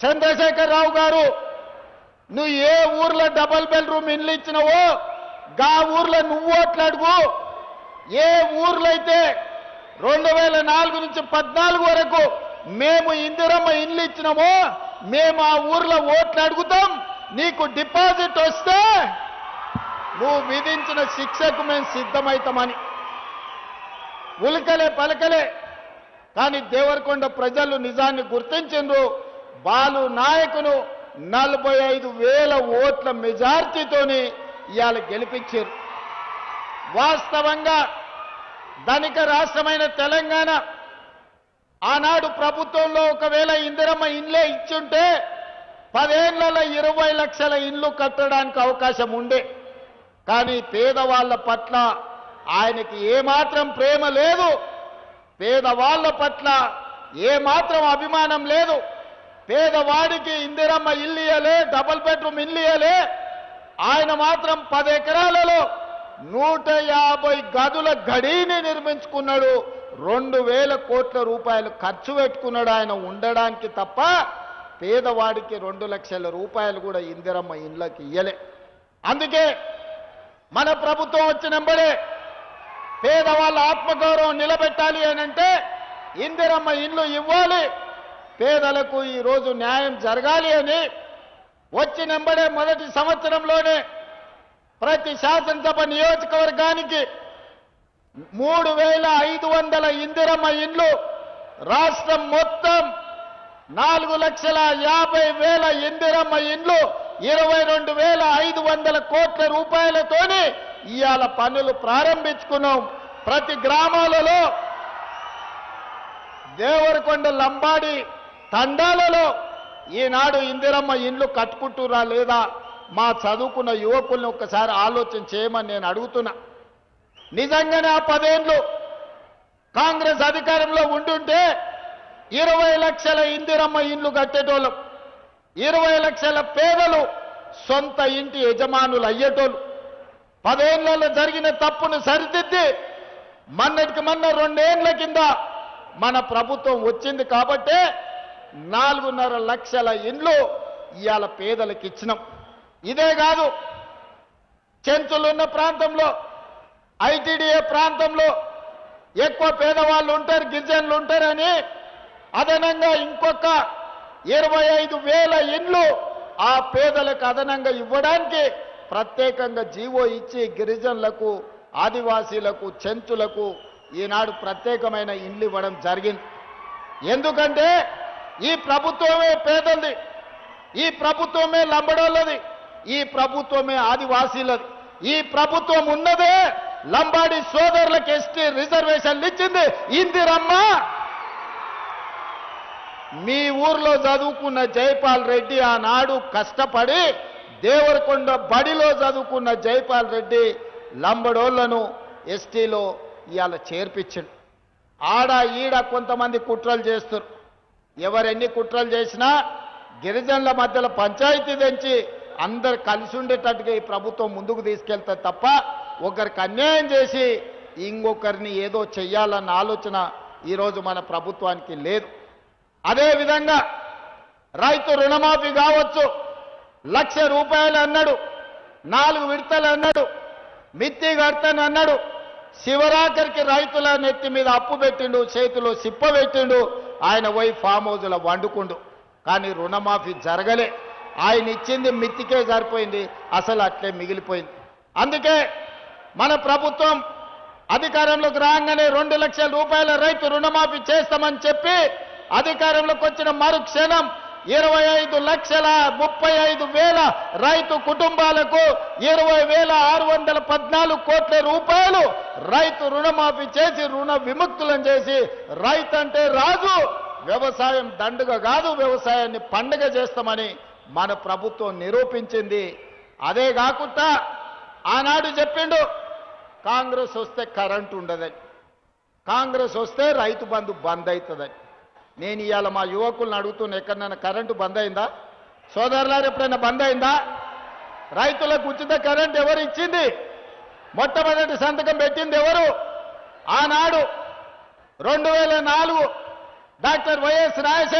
చంద్రశేఖరరావు గారు నువ్వు ఏ ఊర్లో డబుల్ బెడ్రూమ్ ఇల్లు ఇచ్చినావో గా ఊర్లో నువ్వు ఓట్లాడుగు. ఏ ఊర్లో అయితే 2004 నుంచి 14 వరకు మేము ఇందిరమ్మ ఇల్లు ఇచ్చినామో మేము ఆ ఊర్లో ఓట్లు అడుగుతాం. నీకు డిపాజిట్ వస్తే నువ్వు విధించిన శిక్షకు మేము సిద్ధమవుతామని ఉలకలే పలకలే. కానీ దేవరకొండ ప్రజలు నిజాన్ని గుర్తించిండ్రు. బాలు నాయకును 45,000 ఓట్ల మెజార్టీతోని ఇవాళ గెలిపించారు. వాస్తవంగా ధనిక రాష్ట్రమైన తెలంగాణ ఆనాడు ప్రభుత్వంలో ఒకవేళ ఇందిరమ్మ ఇళ్ళే ఇచ్చుంటే 10 ఏళ్లలో 20 లక్షల ఇళ్ళు కట్టడానికి అవకాశం ఉండే. కానీ పేదవాళ్ల పట్ల ఆయనకి ఏమాత్రం ప్రేమ లేదు, పేదవాళ్ల పట్ల ఏమాత్రం అభిమానం లేదు. పేదవాడికి ఇందిరమ్మ ఇల్లు ఇయ్యలే, డబుల్ బెడ్రూమ్ ఇల్లు ఇయ్యలే. ఆయన మాత్రం 10 ఎకరాలలో 150 గదుల గడిని నిర్మించుకున్నాడు. 2,000 కోట్ల రూపాయలు ఖర్చు పెట్టుకున్నాడు ఆయన ఉండడానికి తప్ప పేదవాడికి 2 లక్షల రూపాయలు కూడా ఇందిరమ్మ ఇళ్ళకి ఇయ్యలే. అందుకే మన ప్రభుత్వం వచ్చినంబడే పేదవాళ్ళ ఆత్మగౌరవం నిలబెట్టాలి అనంటే ఇందిరమ్మ ఇల్లు ఇవ్వాలి, పేదలకు ఈరోజు న్యాయం జరగాలి అని వచ్చినంబడే మొదటి సంవత్సరంలోనే ప్రతి శాసనసభ నియోజకవర్గానికి 3,500 ఇందిరమ్మ ఇండ్లు, రాష్ట్రం మొత్తం 4,50,000 ఇందిరమ్మ ఇండ్లు, 22,500 కోట్ల రూపాయలతోని ఇవాళ పనులు ప్రారంభించుకున్నాం. ప్రతి గ్రామాలలో దేవరకొండ లంబాడి తండాలలో ఈనాడు ఇందిరమ్మ ఇండ్లు కట్టుకుంటురా లేదా మా చదువుకున్న యువకుల్ని ఒక్కసారి ఆలోచన చేయమని నేను అడుగుతున్నా. నిజంగానే ఆ 10 ఏళ్ళు కాంగ్రెస్ అధికారంలో ఉండుంటే 20 లక్షల ఇందిరమ్మ ఇండ్లు కట్టేటోళ్ళం, 20 లక్షల పేదలు సొంత ఇంటి యజమానులు అయ్యేటోళ్ళు. 10 ఏళ్లలో జరిగిన తప్పును సరిదిద్ది మొన్నటికి మొన్న 2 ఏళ్ల కింద మన ప్రభుత్వం వచ్చింది కాబట్టే 4.5 లక్షల ఇండ్లు ఇవాళ పేదలకు ఇచ్చినాం. ఇదే కాదు, చెంచులున్న ప్రాంతంలో ఐటీడీఏ ప్రాంతంలో ఎక్కువ పేదవాళ్ళు ఉంటారు, గిరిజనులు ఉంటారని అదనంగా ఇంకొక 25,000 ఇండ్లు ఆ పేదలకు అదనంగా ఇవ్వడానికి ప్రత్యేకంగా జీవో ఇచ్చి గిరిజనులకు, ఆదివాసీలకు, చెంచులకు ఈనాడు ప్రత్యేకమైన ఇండ్లు ఇవ్వడం జరిగింది. ఎందుకంటే ఈ ప్రభుత్వమే పేదలది, ఈ ప్రభుత్వమే లంబడోళ్ళది, ఈ ప్రభుత్వమే ఆదివాసీలది. ఈ ప్రభుత్వం ఉన్నదే లంబాడి సోదరులకు ఎస్టీ రిజర్వేషన్లు ఇచ్చింది ఇందిరమ్మ. మీ ఊర్లో చదువుకున్న జైపాల్ రెడ్డి ఆనాడు కష్టపడి దేవరకొండ బడిలో చదువుకున్న జైపాల్ రెడ్డి లంబడోళ్లను ఎస్టీలో ఇవాళ చేర్పించిండు. ఆడ ఈడ కొంతమంది కుట్రలు చేస్తారు. ఎవరెన్ని కుట్రలు చేసినా గిరిజనుల మధ్యలో పంచాయతీ తెంచి అందరు కలిసి ఉండేటట్టుగా ఈ ప్రభుత్వం ముందుకు తీసుకెళ్తుంది తప్ప ఒకరికి అన్యాయం చేసి ఇంకొకరిని ఏదో చెయ్యాలన్న ఆలోచన ఈరోజు మన ప్రభుత్వానికి లేదు. అదేవిధంగా రైతు రుణమాఫీ కావచ్చు, 1,00,000 రూపాయలు అన్నాడు, 4 విడతలు అన్నాడు, మిత్తి కడతాను అన్నాడు. శివరాఖరికి రైతుల నెత్తి మీద అప్పు పెట్టిండు, చేతిలో సిప్ప పెట్టిండు, ఆయన పోయి ఫామ్ హౌజ్లో వండుకుండు. కానీ రుణమాఫీ జరగలే. ఆయన ఇచ్చింది మిత్తికే సరిపోయింది, అసలు అట్లే మిగిలిపోయింది. అందుకే మన ప్రభుత్వం అధికారంలోకి రాగానే 2 లక్షల రూపాయల రైతు రుణమాఫీ చేస్తామని చెప్పి అధికారంలోకి వచ్చిన మరుక్షణం 25,35,000 రైతు కుటుంబాలకు 20,614 కోట్ల రూపాయలు రైతు రుణమాఫీ చేసి రుణ విముక్తులను చేసి రైతు అంటే రాజు, వ్యవసాయం దండుగ కాదు, వ్యవసాయాన్ని పండుగ చేస్తామని మన ప్రభుత్వం నిరూపించింది. అదే కాకుండా ఆనాడు చెప్పిండు కాంగ్రెస్ వస్తే కరెంటు ఉండదని, కాంగ్రెస్ వస్తే రైతు బంధు బంద్ అవుతుందని. నేను ఇవాళ మా యువకులను అడుగుతున్న, ఎక్కడైనా కరెంటు బంద్ అయిందా? సోదరులారు ఎప్పుడైనా బంద్ అయిందా? రైతులకు ఉచిత కరెంట్ ఎవరు ఇచ్చింది? మొట్టమొదటి సంతకం పెట్టింది ఎవరు? ఆనాడు 2004 డాక్టర్ వైఎస్ రాజశేఖర